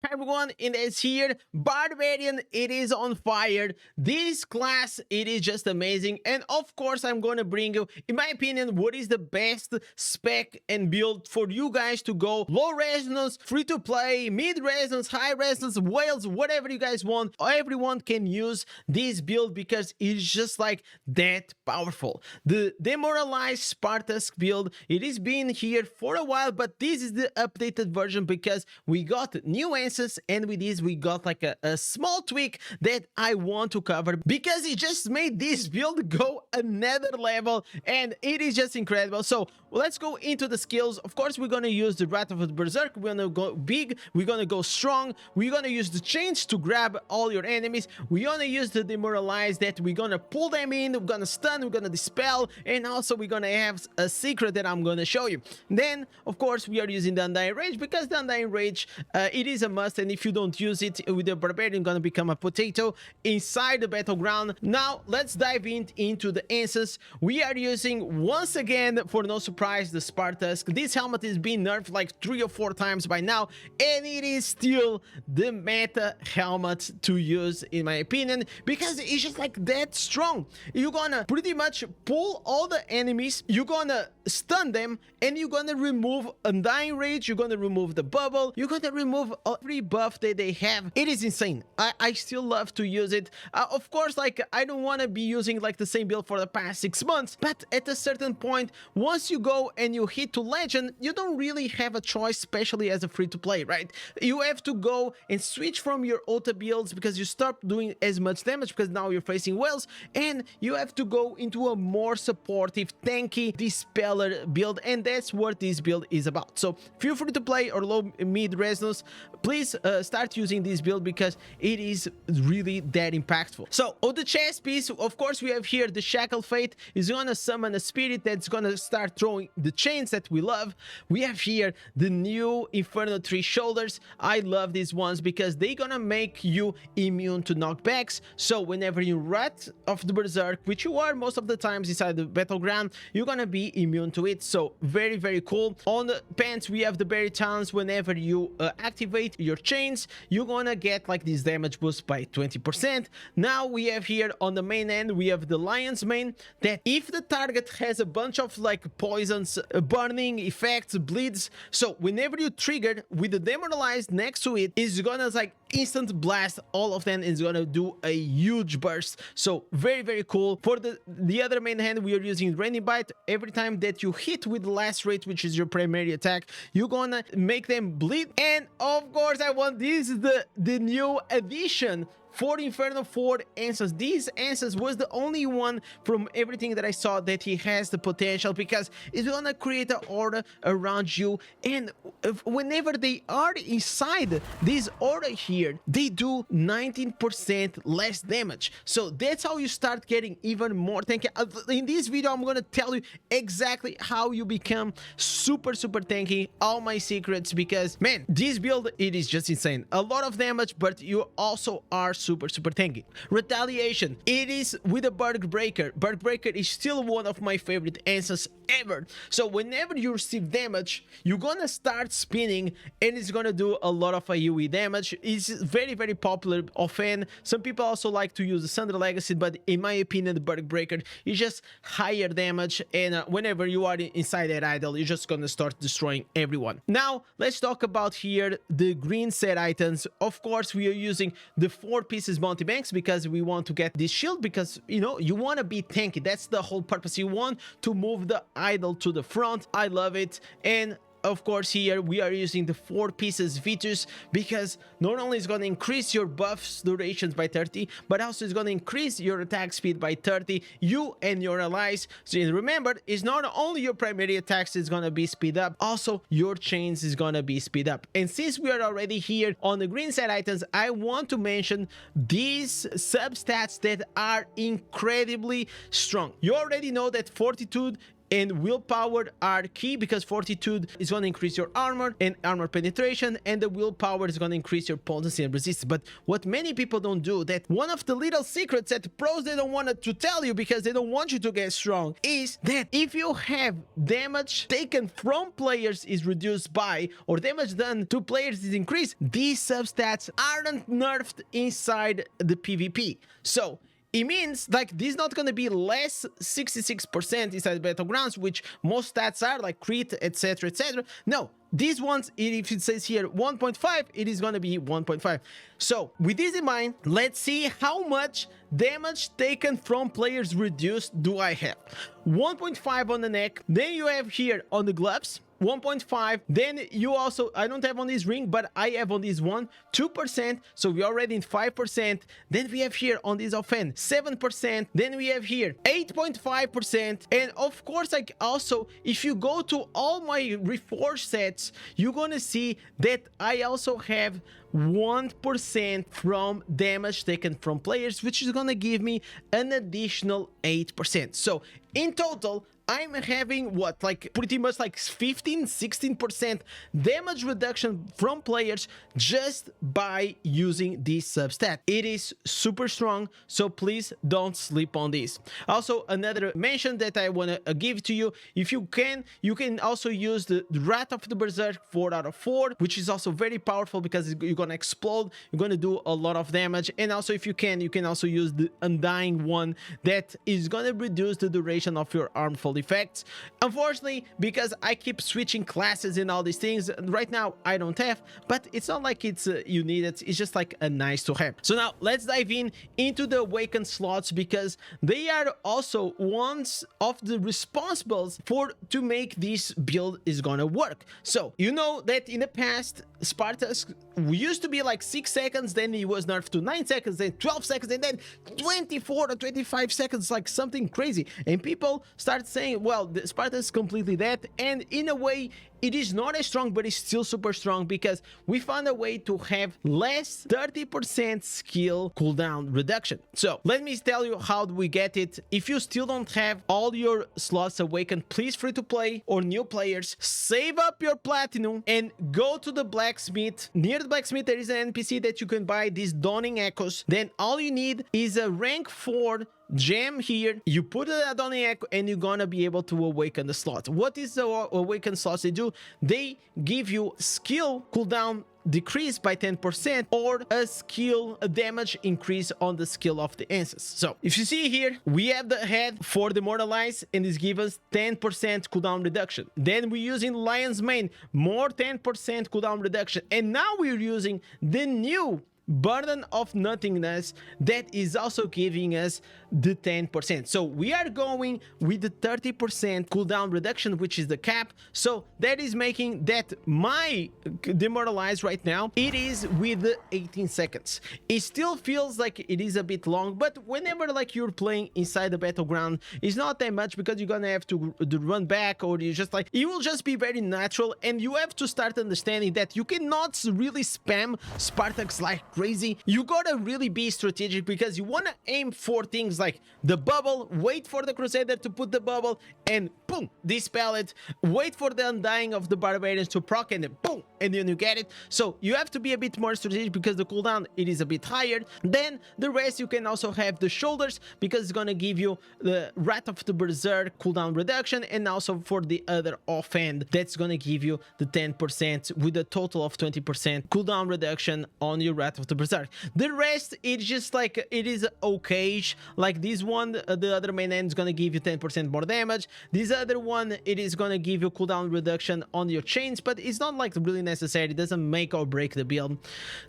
Hi everyone, Indez here. Barbarian, it is on fire. This class, it is just amazing. And of course, I'm going to bring you, in my opinion, what is the best spec and build for you guys to go low resonance, free to play, mid resonance, high resonance, whales, whatever you guys want. Everyone can use this build because it's just like that powerful. The Demoralize Spartusk build, it has been here for a while, but this is the updated version because we got new answers, and with this we got like a small tweak that I want to cover because it just made this build go another level, and it is just incredible. So let's go into the skills. Of course, we're gonna use the Wrath of the Berserk. We're gonna go big, we're gonna go strong, we're gonna use the chains to grab all your enemies, we're gonna use the Demoralize that we're gonna pull them in, we're gonna stun, we're gonna dispel, and also we're gonna have a secret that I'm gonna show you. Then of course we are using the Undying Rage because the Undying Rage it is a must, and if you don't use it with the Barbarian, gonna become a potato inside the battleground. Now let's dive into the answers. We are using, once again, for no surprise, the Spartusk. This helmet is being nerfed like 3 or 4 times by now, and it is still the meta helmet to use, in my opinion, because it's just like that strong. You're gonna pretty much pull all the enemies, you're gonna stun them, and you're gonna remove Undying Rage, you're gonna remove the bubble, you're gonna remove every buff that they have. It is insane. I still love to use it. Of course, like, I don't want to be using like the same build for the past 6 months, but at a certain point, once you go and you hit to legend, you don't really have a choice, especially as a free-to-play, right? You have to go and switch from your auto builds because you stop doing as much damage because now you're facing whales, and you have to go into a more supportive, tanky dispeller build, and that's what this build is about. So feel free to play or low mid resonance, please start using this build because it is really that impactful. So on the chest piece, of course, we have here the Shackle Fate is gonna summon a spirit that's gonna start throwing the chains that we love. We have here the new Inferno 3 shoulders. I love these ones because they're gonna make you immune to knockbacks. So whenever you Wrath of the Berserk, which you are most of the times inside the battleground, you're gonna be immune to it. So very, very cool. On the pants, we have the Berry Towns. Whenever you activate your chains, you're gonna get like this damage boost by 20%. Now we have here on the main end, we have the Lion's Mane, that if the target has a bunch of like poisons, burning effects, bleeds, so whenever you trigger with the Demoralized next to it, is gonna like instant blast all of them, is gonna do a huge burst. So very, very cool. For the other main hand, we are using Rainy Bite. Every time that you hit with Lacerate, which is your primary attack, you're gonna make them bleed. And of course, I want this is the new addition for Inferno 4 answers. These answers was the only one from everything that I saw that he has the potential, because it's gonna create an aura around you, and whenever they are inside this aura here, they do 19% less damage. So that's how you start getting even more tanky. In this video, I'm gonna tell you exactly how you become super tanky, all my secrets, because man, this build, it is just insane. A lot of damage, but you also are super tanky. Retaliation, it is with a Berg Breaker. Berg Breaker is still one of my favorite answers ever. So whenever you receive damage, you're gonna start spinning, and it's gonna do a lot of AoE damage. It's very popular often. Some people also like to use the Thunder Legacy, but in my opinion, the Berg Breaker is just higher damage, and whenever you are inside that idol, you're just gonna start destroying everyone. Now let's talk about here the green set items. Of course, we are using the 4 pieces bounty banks because we want to get this shield, because you know you want to be tanky. That's the whole purpose. You want to move the idol to the front. I love it. And of course, here we are using the 4 pieces Vitus because not only is going to increase your buffs durations by 30, but also is going to increase your attack speed by 30, you and your allies. So remember, it's not only your primary attacks is going to be speed up, also your chains is going to be speed up. And since we are already here on the green side items, I want to mention these substats that are incredibly strong. You already know that Fortitude and willpower are key because fortitude is going to increase your armor and armor penetration, and the willpower is going to increase your potency and resistance. But what many people don't do, that one of the little secrets that pros they don't want to tell you because they don't want you to get strong, is that if you have damage taken from players is reduced by, or damage done to players is increased, these substats aren't nerfed inside the PvP. So it means like this is not going to be less 66% inside Battlegrounds, which most stats are like crit, etc, etc. No, these ones, if it says here 1.5, it is going to be 1.5. So with this in mind, let's see how much damage taken from players reduced do I have. 1.5 on the neck, then you have here on the gloves 1.5, then you also, I don't have on this ring, but I have on this one 2%, so we're already in 5%. Then we have here on this offhand 7%, then we have here 8.5%, and of course, like also if you go to all my Reforge sets, you're gonna see that I also have 1% from damage taken from players, which is gonna give me an additional 8%. So in total, I'm having what, like pretty much like 15-16% damage reduction from players just by using this substat. It is super strong, so please don't sleep on this. Also, another mention that I want to give to you, if you can also use the Wrath of the Berserk 4 out of 4, which is also very powerful because you're gonna explode, you're gonna do a lot of damage. And also if you can also use the Undying one that is gonna reduce the duration of your harmful effects. Unfortunately, because I keep switching classes and all these things, right now I don't have, but it's not like it's you need it, it's just like a nice to have. So now let's dive into the Awaken Slots, because they are also ones of the responsibles for to make this build is gonna work. So you know that in the past Spartusk used to be like 6 seconds, then it was nerfed to 9 seconds, then 12 seconds, and then 24 or 25 seconds, like something crazy. And people start saying, well, the Spartusk is completely dead, and in a way it is not as strong, but it's still super strong because we found a way to have less 30% skill cooldown reduction. So let me tell you how do we get it. If you still don't have all your slots awakened, please, free to play or new players, save up your platinum and go to the blacksmith. Near the blacksmith there is an NPC that you can buy these Dawning Echoes. Then all you need is a rank 4 gem here. You put it on the echo and you're gonna be able to awaken the slot. What is the awaken slots they do? They give you skill cooldown decrease by 10% or a skill damage increase on the skill of the Ancestral. So if you see here, we have the head for Demoralize and this gives us 10% cooldown reduction. Then we're using Lion's Mane, more 10% cooldown reduction, and now we're using the new Burden of Nothingness that is also giving us the 10%. So we are going with the 30% cooldown reduction, which is the cap. So that is making that my Demoralize right now, it is with 18 seconds. It still feels like it is a bit long, but whenever like you're playing inside the battleground, it's not that much because you're gonna have to run back, or you just like, it will just be very natural. And you have to start understanding that you cannot really spam Spartaks like crazy. You gotta really be strategic because you want to aim for things like the bubble, wait for the Crusader to put the bubble and boom, dispel it, wait for the Undying of the Barbarians to proc and then boom, and then you get it. So you have to be a bit more strategic because the cooldown, it is a bit higher. Then the rest, you can also have the shoulders because it's gonna give you the Wrath of the Berserk cooldown reduction, and also for the other offhand, that's gonna give you the 10% with a total of 20% cooldown reduction on your Wrath of the Berserk. The rest, it's just like, it is okay-ish. Like this one, the other main end is gonna give you 10% more damage. This other one, it is gonna give you cooldown reduction on your chains, but it's not like really necessary. It doesn't make or break the build.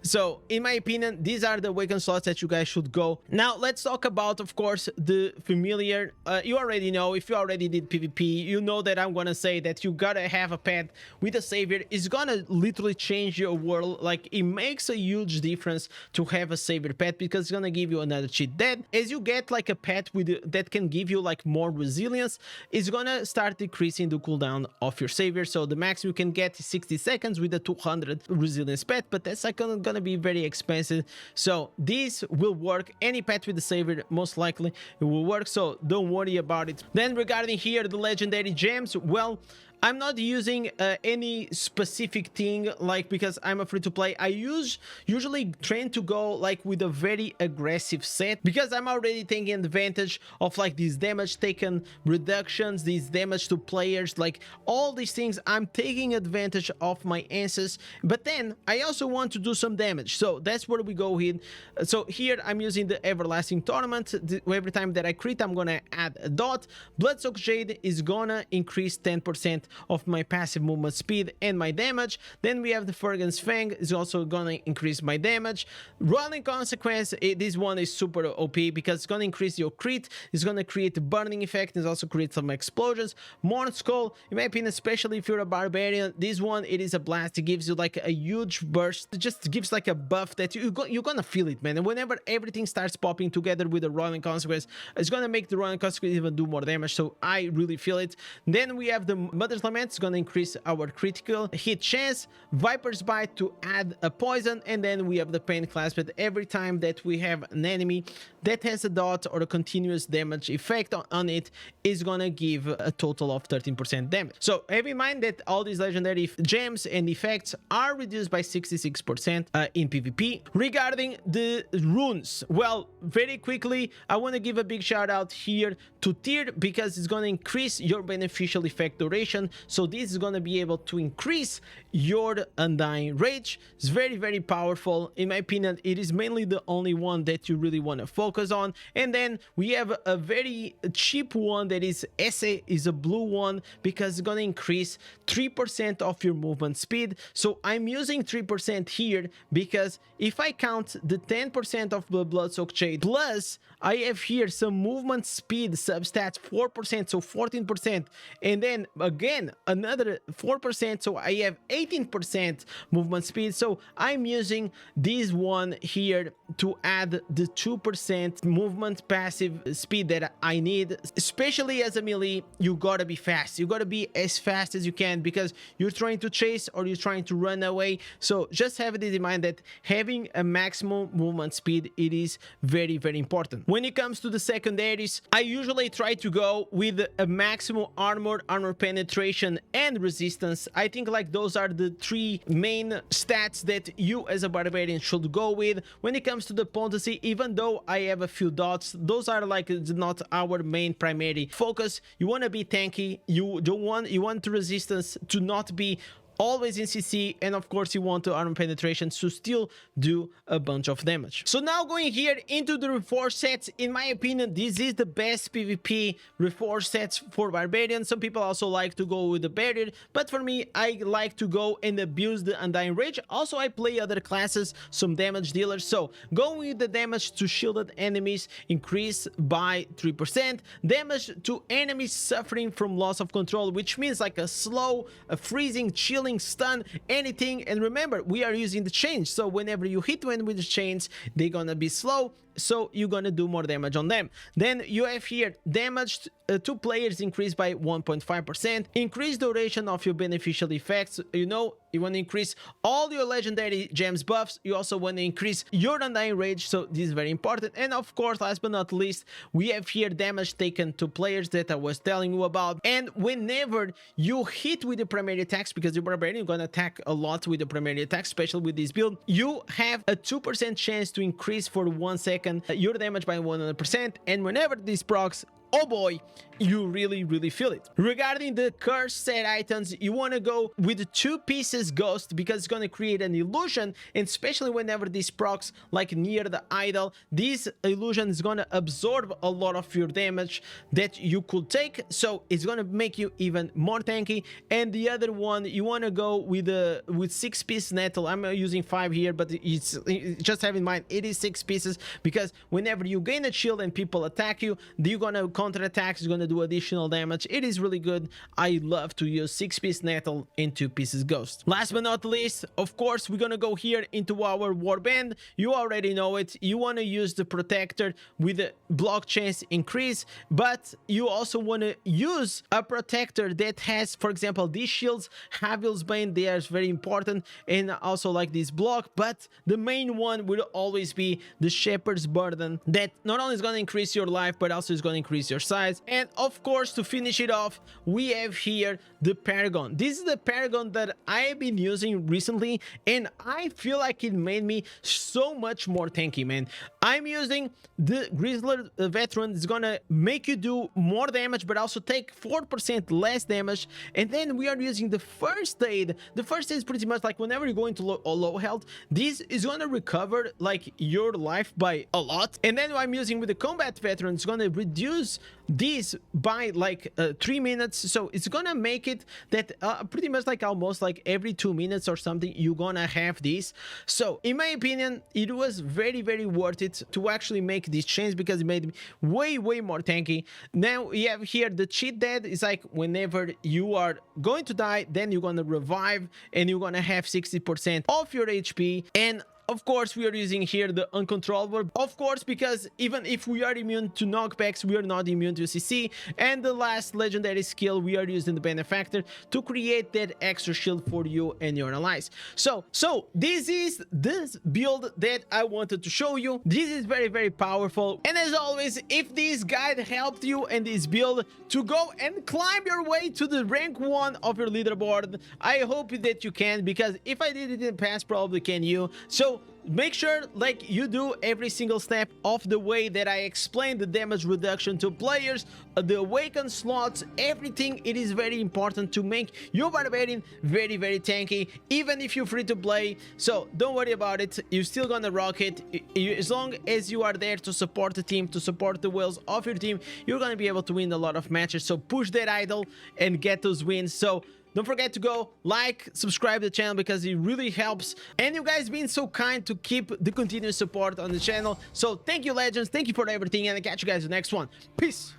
So in my opinion, these are the Awaken slots that you guys should go. Now let's talk about, of course, the familiar. You already know, if you already did PvP, you know that I'm gonna say that you gotta have a pet with a savior. It's gonna literally change your world. Like, it makes a huge difference preference to have a savior pet because it's gonna give you another cheat. Then as you get like a pet with that can give you like more resilience, it's gonna start decreasing the cooldown of your savior. So the max you can get is 60 seconds with a 200 resilience pet, but that's like gonna be very expensive. So this will work. Any pet with the savior, most likely it will work, so don't worry about it. Then regarding here the legendary gems, well, I'm not using any specific thing, like, because I'm a free-to-play. I usually train to go like with a very aggressive set because I'm already taking advantage of like these damage taken reductions, these damage to players, like all these things. I'm taking advantage of my answers, but then I also want to do some damage, so that's where we go in. So here I'm using the everlasting tournament. Every time that I crit, I'm gonna add a dot. Bloodsoaked Jade is gonna increase 10% of my passive movement speed and my damage. Then we have the Fergan's Fang, is also gonna increase my damage. Rolling Consequence, this one is super OP because it's gonna increase your crit, it's gonna create a burning effect, it's also create some explosions. Morn Skull, in my opinion, especially if you're a barbarian, this one, it is a blast. It gives you like a huge burst. It just gives like a buff that you're gonna feel it, man. And whenever everything starts popping together with the Rolling Consequence, it's gonna make the Rolling Consequence even do more damage, so I really feel it. Then we have the Mother's Lament, is gonna increase our critical hit chance. Viper's Bite to add a poison, and then we have the Pain Clasp. But every time that we have an enemy that has a dot or a continuous damage effect on it, is gonna give a total of 13% damage. So have in mind that all these legendary gems and effects are reduced by 66% in PvP. Regarding the runes, well, very quickly, I want to give a big shout out here to Tyr because it's gonna increase your beneficial effect duration. So this is going to be able to increase your Undying Rage. It's very, very powerful. In my opinion, it is mainly the only one that you really want to focus on. And then we have a very cheap one that is Essay, is a blue one, because it's going to increase 3% of your movement speed. So I'm using 3% here because if I count the 10% of the Bloodsoaked Jade plus I have here some movement speed substats 4%, so 14%, and then again another 4%, so I have 18% movement speed. So I'm using this one here to add the 2% movement passive speed that I need. Especially as a melee, you gotta be fast. You gotta be as fast as you can because you're trying to chase or you're trying to run away. So just have this in mind that having a maximum movement speed, it is very, very important. When it comes to the secondaries, I usually try to go with a maximum armor penetration, and resistance. I think like those are the three main stats that you as a barbarian should go with. When it comes to the potency, even though I have a few dots, those are like not our main primary focus. You want to be tanky, you want the resistance to not be always in CC, and of course you want the armor penetration to still do a bunch of damage. So now going here into the Reforge sets, in my opinion, this is the best PvP Reforge sets for barbarians. Some people also like to go with the barrier, but for me, I like to go and abuse the Undying Rage. Also, I play other classes, some damage dealers, so going with the damage to shielded enemies increase by 3%, damage to enemies suffering from loss of control, which means like a slow, a freezing, chilling, stun, anything. And remember, we are using the chains, so whenever you hit one with the chains, they're gonna be slow, so you're gonna do more damage on them. Then you have here damage to players increased by 1.5%, increased duration of your beneficial effects. You know, you want to increase all your legendary gems buffs. You also want to increase your Undying Rage, so this is very important. And of course, last but not least, we have here damage taken to players that I was telling you about. And whenever you hit with the primary attacks, because you're barbarian, you're gonna attack a lot with the primary attacks, especially with this build, you have a 2% chance to increase for 1 second your damage by 100%. And whenever this procs, oh boy, you really feel it. Regarding the curse set items, you want to go with 2 pieces ghost because it's going to create an illusion, and especially whenever this procs like near the idol, this illusion is going to absorb a lot of your damage that you could take, so it's going to make you even more tanky. And the other one, you want to go with 6-piece nettle. I'm using 5 here, but it's just have in mind it is 6 pieces because whenever you gain a shield and people attack you, you're going to counter attack, is going to do additional damage, it is really good. I love to use 6-piece Nettle and 2 pieces Ghost. Last but not least, of course, we're gonna go here into our Warband. You already know it. You want to use the Protector with the block chance increase, but you also want to use a Protector that has, for example, these shields, Havil's Bane. They are very important, and also like this block, but the main one will always be the Shepherd's Burden, that not only is going to increase your life, but also is going to increase your size. And of course, to finish it off, we have here the Paragon. This is the Paragon that I have been using recently, and I feel like it made me so much more tanky, man. I'm using the Grizzler Veteran. It's gonna make you do more damage, but also take 4% less damage. And then we are using the First Aid. The First Aid is pretty much like whenever you're going to low health, this is gonna recover like your life by a lot. And then I'm using with the Combat Veteran, it's gonna reduce this by like 3 minutes. So it's gonna make it that pretty much like almost like every 2 minutes or something you're gonna have this. So in my opinion, it was very worth it to actually make this change, because it made me way more tanky. Now we have here the cheat dead. Is like whenever you are going to die, then you're gonna revive and you're gonna have 60% of your HP. And of course, we are using here the Uncontrollable, of course, because even if we are immune to knockbacks, we are not immune to CC. And the last legendary skill, we are using the Benefactor to create that extra shield for you and your allies. So this is this build that I wanted to show you. This is very powerful. And as always, if this guide helped you and this build to go and climb your way to the rank 1 of your leaderboard, I hope that you can, because if I did it in the past, probably can you. So make sure like you do every single step of the way that I explained, the damage reduction to players, the Awaken Slots, everything. It is very important to make your Barbarian very tanky, even if you're free to play. So don't worry about it, you're still gonna rock it. As long as you are there to support the team, to support the wills of your team, you're gonna be able to win a lot of matches. So push that idol and get those wins. So don't forget to go like, subscribe to the channel, because it really helps. And you guys been so kind to keep the continuous support on the channel. So thank you, legends. Thank you for everything, and I'll catch you guys in the next one. Peace.